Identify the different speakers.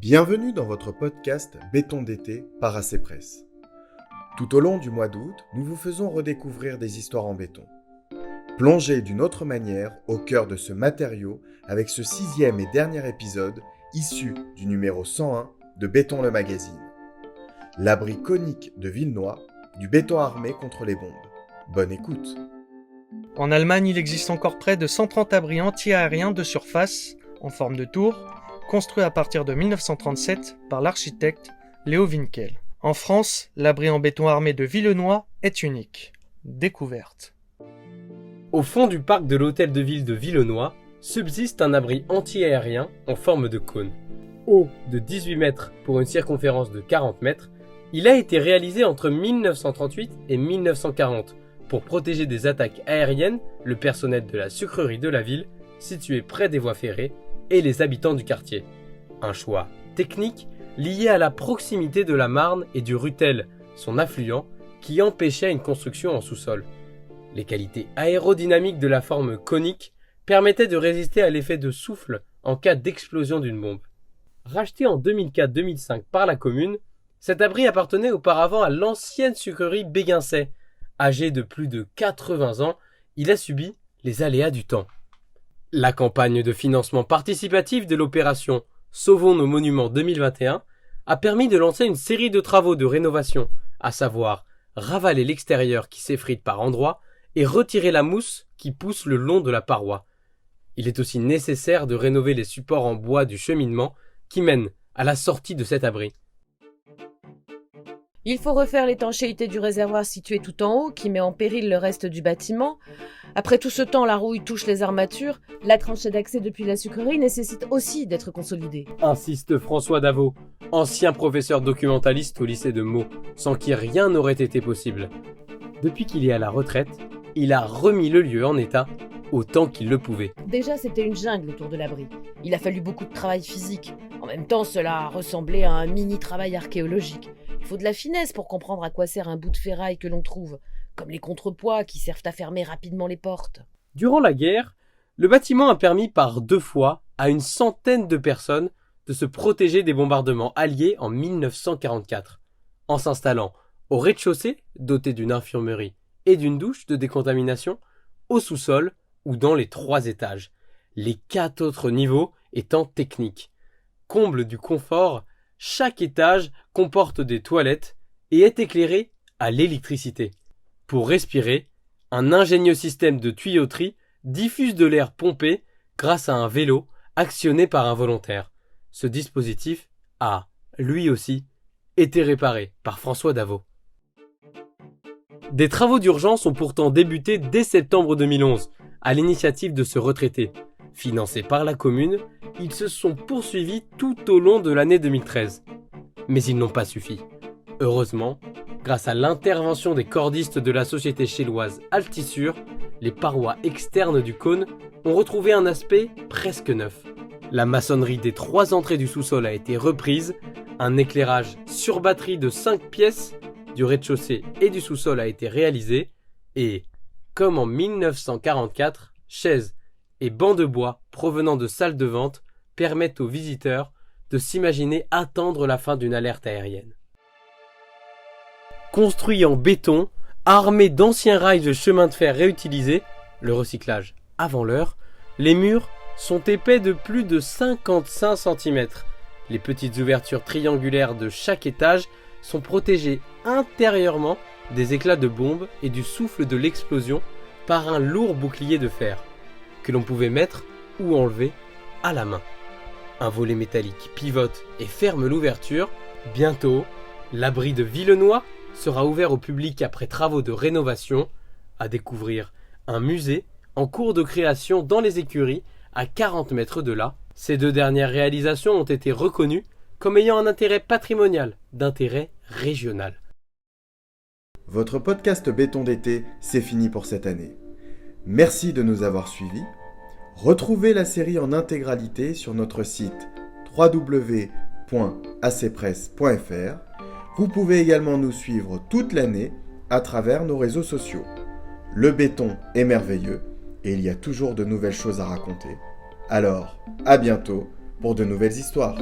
Speaker 1: Bienvenue dans votre podcast Béton d'été par AC Press. Tout au long du mois d'août, nous vous faisons redécouvrir des histoires en béton. Plongez d'une autre manière au cœur de ce matériau avec ce 6e et dernier épisode issu du numéro 101 de Béton le magazine. L'abri conique de Villenoy, du béton armé contre les bombes. Bonne écoute.
Speaker 2: En Allemagne, il existe encore près de 130 abris anti-aériens de surface, en forme de tour, construits à partir de 1937 par l'architecte Léo Winkel. En France, l'abri en béton armé de Villenoy est unique. Découverte.
Speaker 3: Au fond du parc de l'hôtel de ville de Villenoy, subsiste un abri anti-aérien en forme de cône. Haut de 18 mètres pour une circonférence de 40 mètres, il a été réalisé entre 1938 et 1940 pour protéger des attaques aériennes le personnel de la sucrerie de la ville, située près des voies ferrées, et les habitants du quartier. Un choix technique lié à la proximité de la Marne et du Ruttel, son affluent, qui empêchait une construction en sous-sol. Les qualités aérodynamiques de la forme conique permettaient de résister à l'effet de souffle en cas d'explosion d'une bombe. Racheté en 2004-2005 par la commune, cet abri appartenait auparavant à l'ancienne sucrerie Béguincet. Âgé de plus de 80 ans, il a subi les aléas du temps. La campagne de financement participatif de l'opération Sauvons nos monuments 2021 a permis de lancer une série de travaux de rénovation, à savoir ravaler l'extérieur qui s'effrite par endroits et retirer la mousse qui pousse le long de la paroi. Il est aussi nécessaire de rénover les supports en bois du cheminement qui mènent à la sortie de cet abri.
Speaker 4: Il faut refaire l'étanchéité du réservoir situé tout en haut qui met en péril le reste du bâtiment. Après tout ce temps, la rouille touche les armatures. La tranchée d'accès depuis la sucrerie nécessite aussi d'être consolidée.
Speaker 3: Insiste François Davot, ancien professeur documentaliste au lycée de Meaux, sans qui rien n'aurait été possible. Depuis qu'il est à la retraite, il a remis le lieu en état autant qu'il le pouvait.
Speaker 4: Déjà, c'était une jungle autour de l'abri. Il a fallu beaucoup de travail physique. En même temps, cela ressemblait à un mini-travail archéologique. Il faut de la finesse pour comprendre à quoi sert un bout de ferraille que l'on trouve, comme les contrepoids qui servent à fermer rapidement les portes.
Speaker 3: Durant la guerre, le bâtiment a permis par 2 fois à une centaine de personnes de se protéger des bombardements alliés en 1944, en s'installant au rez-de-chaussée, doté d'une infirmerie et d'une douche de décontamination, au sous-sol ou dans les 3 étages, les 4 autres niveaux étant techniques. Comble du confort, chaque étage comporte des toilettes et est éclairé à l'électricité. Pour respirer, un ingénieux système de tuyauterie diffuse de l'air pompé grâce à un vélo actionné par un volontaire. Ce dispositif a, lui aussi, été réparé par François Davot. Des travaux d'urgence ont pourtant débuté dès septembre 2011, à l'initiative de ce retraité. Financés par la commune, ils se sont poursuivis tout au long de l'année 2013. Mais ils n'ont pas suffi. Heureusement, grâce à l'intervention des cordistes de la société chéloise Altissure, les parois externes du cône ont retrouvé un aspect presque neuf. La maçonnerie des 3 entrées du sous-sol a été reprise, un éclairage sur batterie de 5 pièces du rez-de-chaussée et du sous-sol a été réalisé et, comme en 1944, chaises et bancs de bois provenant de salles de vente permettent aux visiteurs de s'imaginer attendre la fin d'une alerte aérienne. Construit en béton, armé d'anciens rails de chemin de fer réutilisés, le recyclage avant l'heure, les murs sont épais de plus de 55 cm. Les petites ouvertures triangulaires de chaque étage sont protégées intérieurement des éclats de bombes et du souffle de l'explosion par un lourd bouclier de fer, que l'on pouvait mettre ou enlever à la main. Un volet métallique pivote et ferme l'ouverture. Bientôt, l'abri de Villenoy sera ouvert au public après travaux de rénovation. À découvrir un musée en cours de création dans les écuries à 40 mètres de là. Ces 2 dernières réalisations ont été reconnues comme ayant un intérêt patrimonial d'intérêt régional.
Speaker 1: Votre podcast Béton d'été, c'est fini pour cette année. Merci de nous avoir suivis. Retrouvez la série en intégralité sur notre site www.acpress.fr. Vous pouvez également nous suivre toute l'année à travers nos réseaux sociaux. Le béton est merveilleux et il y a toujours de nouvelles choses à raconter. Alors, à bientôt pour de nouvelles histoires.